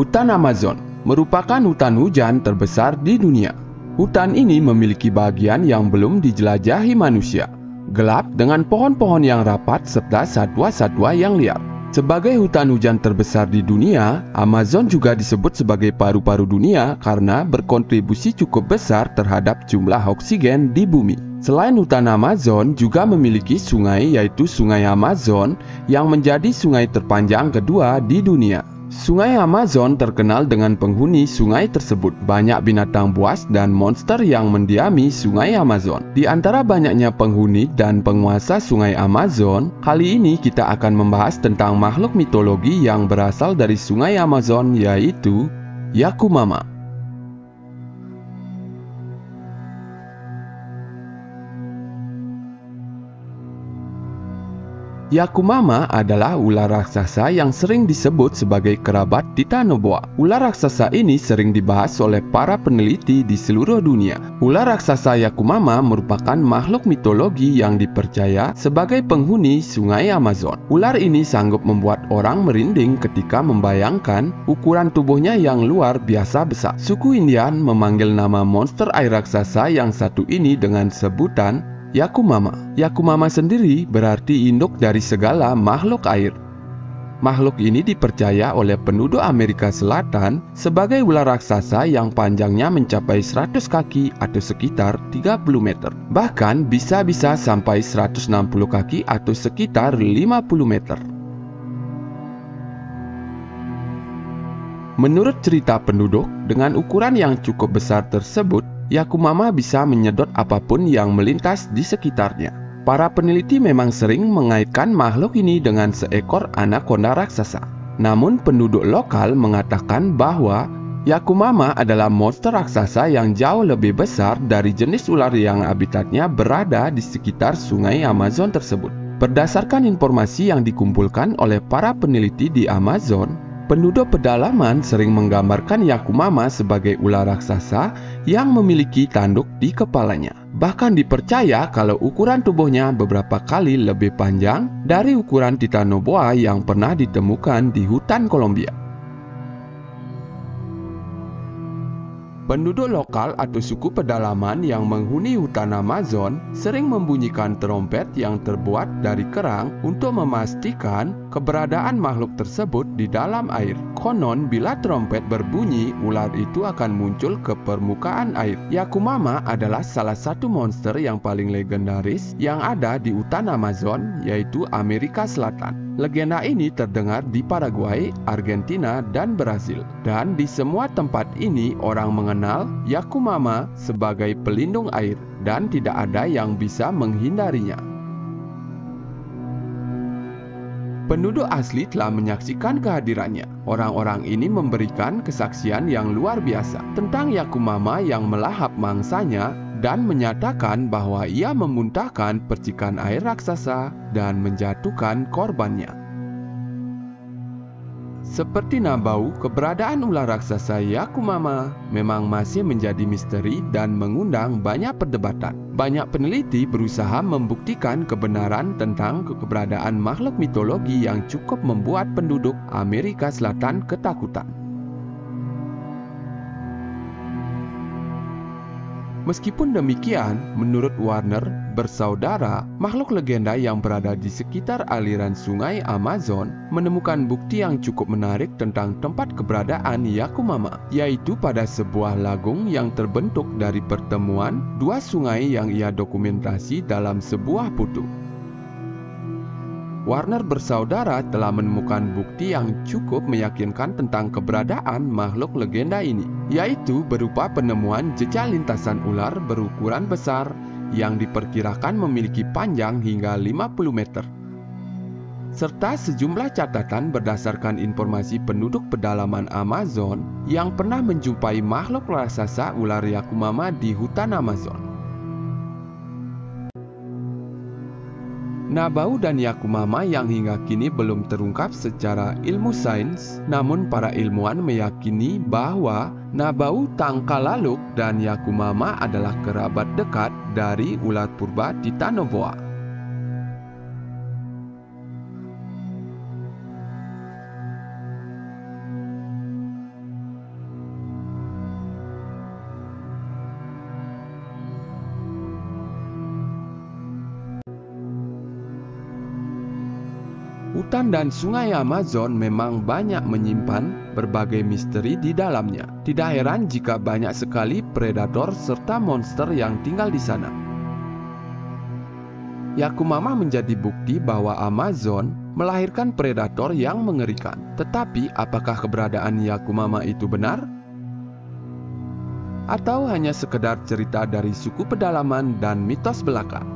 Hutan Amazon merupakan hutan hujan terbesar di dunia. Hutan ini memiliki bagian yang belum dijelajahi manusia, gelap dengan pohon-pohon yang rapat serta satwa-satwa yang liar. Sebagai hutan hujan terbesar di dunia, Amazon juga disebut sebagai paru-paru dunia karena berkontribusi cukup besar terhadap jumlah oksigen di bumi. Selain hutan Amazon juga memiliki sungai, yaitu Sungai Amazon yang menjadi sungai terpanjang kedua di dunia. Sungai Amazon terkenal dengan penghuni sungai tersebut. Banyak binatang buas dan monster yang mendiami Sungai Amazon. Di antara banyaknya penghuni dan penguasa Sungai Amazon, kali ini kita akan membahas tentang makhluk mitologi yang berasal dari Sungai Amazon, yaitu Yakumama. Yakumama adalah ular raksasa yang sering disebut sebagai kerabat Titanoboa. Ular raksasa ini sering dibahas oleh para peneliti di seluruh dunia. Ular raksasa Yakumama merupakan makhluk mitologi yang dipercaya sebagai penghuni Sungai Amazon. Ular ini sanggup membuat orang merinding ketika membayangkan ukuran tubuhnya yang luar biasa besar. Suku Indian memanggil nama monster air raksasa yang satu ini dengan sebutan Yakumama. Yakumama sendiri berarti induk dari segala makhluk air. Makhluk ini dipercaya oleh penduduk Amerika Selatan sebagai ular raksasa yang panjangnya mencapai 100 kaki atau sekitar 30 meter. Bahkan bisa-bisa sampai 160 kaki atau sekitar 50 meter. Menurut cerita penduduk, dengan ukuran yang cukup besar tersebut, Yakumama bisa menyedot apapun yang melintas di sekitarnya. Para peneliti memang sering mengaitkan makhluk ini dengan seekor anaconda raksasa. Namun penduduk lokal mengatakan bahwa Yakumama adalah monster raksasa yang jauh lebih besar dari jenis ular yang habitatnya berada di sekitar Sungai Amazon tersebut. Berdasarkan informasi yang dikumpulkan oleh para peneliti di Amazon, penduduk pedalaman sering menggambarkan Yakumama sebagai ular raksasa yang memiliki tanduk di kepalanya. Bahkan dipercaya kalau ukuran tubuhnya beberapa kali lebih panjang dari ukuran Titanoboa yang pernah ditemukan di hutan Kolombia. Penduduk lokal atau suku pedalaman yang menghuni hutan Amazon sering membunyikan trompet yang terbuat dari kerang untuk memastikan keberadaan makhluk tersebut di dalam air. Konon bila trompet berbunyi, ular itu akan muncul ke permukaan air. Yakumama adalah salah satu monster yang paling legendaris yang ada di hutan Amazon, yaitu Amerika Selatan. Legenda ini terdengar di Paraguay, Argentina, dan Brasil. Dan di semua tempat ini orang mengenal Yakumama sebagai pelindung air dan tidak ada yang bisa menghindarinya. Penduduk asli telah menyaksikan kehadirannya. Orang-orang ini memberikan kesaksian yang luar biasa tentang Yakumama yang melahap mangsanya dan menyatakan bahwa ia memuntahkan percikan air raksasa dan menjatuhkan korbannya. Seperti Nabau, keberadaan ular raksasa Yakumama memang masih menjadi misteri dan mengundang banyak perdebatan. Banyak peneliti berusaha membuktikan kebenaran tentang keberadaan makhluk mitologi yang cukup membuat penduduk Amerika Selatan ketakutan. Meskipun demikian, menurut Warner bersaudara, makhluk legenda yang berada di sekitar aliran Sungai Amazon menemukan bukti yang cukup menarik tentang tempat keberadaan Yakumama, yaitu pada sebuah lagung yang terbentuk dari pertemuan dua sungai yang ia dokumentasi dalam sebuah putu. Warner bersaudara telah menemukan bukti yang cukup meyakinkan tentang keberadaan makhluk legenda ini, yaitu berupa penemuan jejak lintasan ular berukuran besar yang diperkirakan memiliki panjang hingga 50 meter. Serta sejumlah catatan berdasarkan informasi penduduk pedalaman Amazon yang pernah menjumpai makhluk raksasa ular Yakumama di hutan Amazon. Nabau dan Yakumama yang hingga kini belum terungkap secara ilmu sains, namun para ilmuwan meyakini bahwa Nabau Tangkalaluk dan Yakumama adalah kerabat dekat dari ular purba Titanoboa. Hutan dan sungai Amazon memang banyak menyimpan berbagai misteri di dalamnya. Tidak heran jika banyak sekali predator serta monster yang tinggal di sana. Yakumama menjadi bukti bahwa Amazon melahirkan predator yang mengerikan. Tetapi apakah keberadaan Yakumama itu benar? Atau hanya sekedar cerita dari suku pedalaman dan mitos belaka?